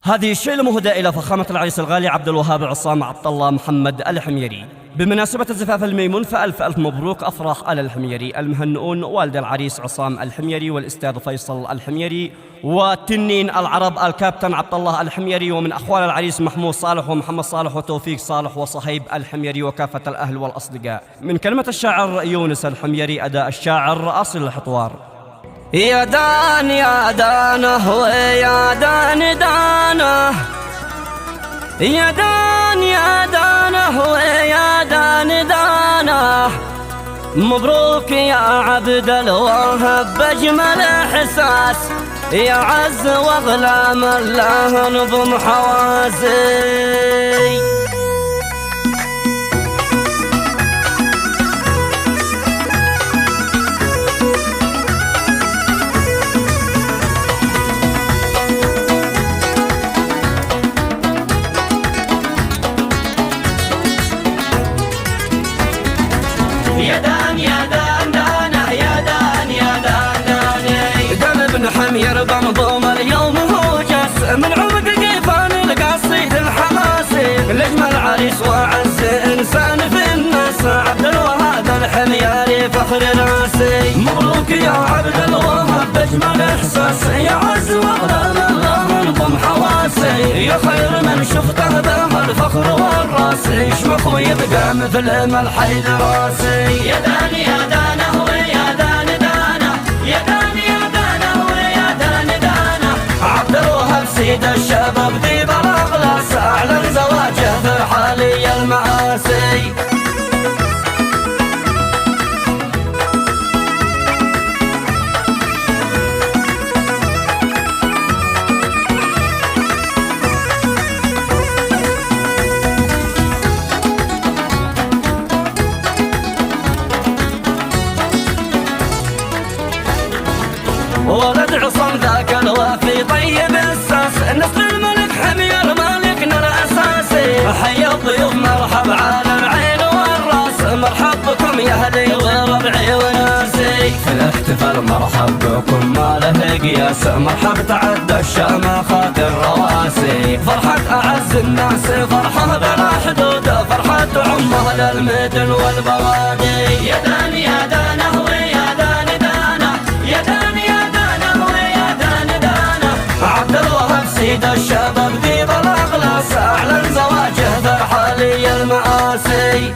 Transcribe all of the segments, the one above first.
هذه الشيلة مهداة إلى فخامة العريس الغالي عبد الوهاب عصام عبد الله محمد الحميري بمناسبة الزفاف الميمون، فألف ألف مبروك أفراح آل الحميري. المهنئون والد العريس عصام الحميري والأستاذ فيصل الحميري وتنين العرب الكابتن عبد الله الحميري، ومن أخوال العريس محمود صالح ومحمد صالح وتوفيق صالح وصهيب الحميري وكافة الأهل والأصدقاء. من كلمة الشاعر يونس الحميري، أداء الشاعر أصل الحطوار. يا دان يا دانه ويا دان دانه، يا دان يا دانه ويا دان دانه، مبروك يا عبد الوهاب بأجمل إحساس، يا عز واغلى من له نظم حواسي. يا دان يا دان دانه، يا دان يا دان داني، قلب حمير بمضوم اليوم هو جس من عمق قيفان القصيد الحماسي، لجمل عريس وعز انسان في الناس، عبد الوهاب الحميري فخر راسي. مبروك يا عبد الوهاب باجمل احساس، يا عز واغلى من له نظم حواسي، يا خير من شفته به الفخر والراس، يشمخ ويبقى مثل ملح راسي. يا دان يا دانه ويا دان دانه، يا دان يا دانه ويا دان دانه، عبد الوهاب سيد الشباب ذي بالاخلاص، اعلن زواجه في حالي المآسي. ولد عصام ذاك الوافي طيب الساس، نصر الملك حمير مالكنا الاساسي، حيا الضيوف مرحب على العين والراس، مرحب بكم يا اهلي وربعي وناسي، في الاحتفال مرحب بكم ما له قياس، مرحب تعدى الشماخات الرواسي، فرحة اعز الناس فرحة بلا حدود، فرحة عم اهل المدن والبوادي. يا دان يا دانه ويا دان دانه، يا دان يا دانه ويا دان دانه، عبد الوهاب سيد الشباب ذي بالاخلاص، اعلن زواجه في حالي المآسي.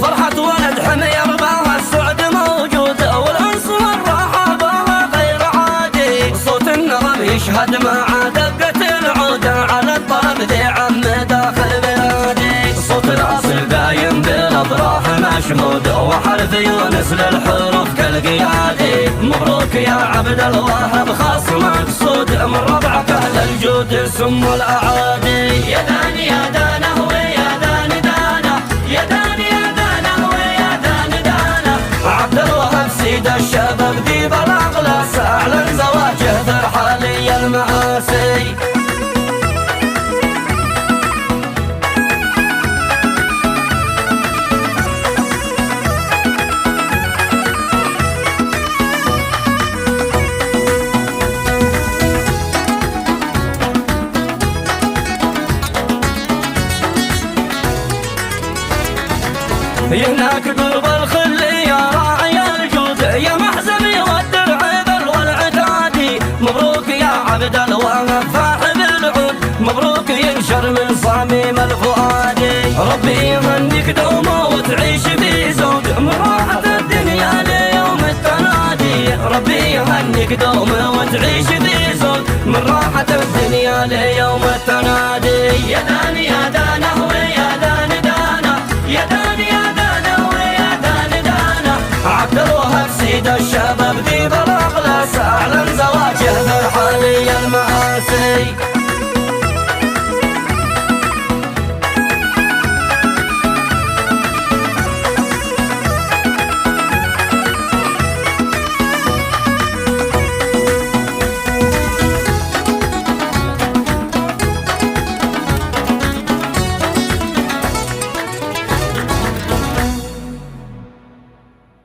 فرحة ولد حمير بها السعد موجود، والأنس والراحة بها غير عادي، صوت النغم يشهد مع دقة العود، على الطرب ذي عم داخل بلادي، صوت الأصل دايم بالأضراح مشهود، وحرف يونس للحروف كالقيادي. مبروك يا عبد الوهاب خاص مقصود، من ربعك أهل الجود سم الأعادي. يا دان يا دانه ويا دان دانه، يا دان يا دانه ويا دان دانه، عبد الوهاب سيد الشباب ذي بالاخلاص، اعلن زواجه في حالي المآسي. هناك قرب الخل يا راعي الجود، يا محزمي والدرع بل والعتادي، مبروك يا عبد الوهاب فاحب العود، مبروك ينشر من صميم الفؤادي، ربي يهنيك دوما وتعيش في زود، من راحة الدنيا ليوم التنادي، ربي يهنيك دوما وتعيش في زود، من راحة الدنيا ليوم التنادي. يا دان يا دانه ويا دان دانه، يا دان يا دانه ويا دان دانه، عبد الوهاب سيد الشباب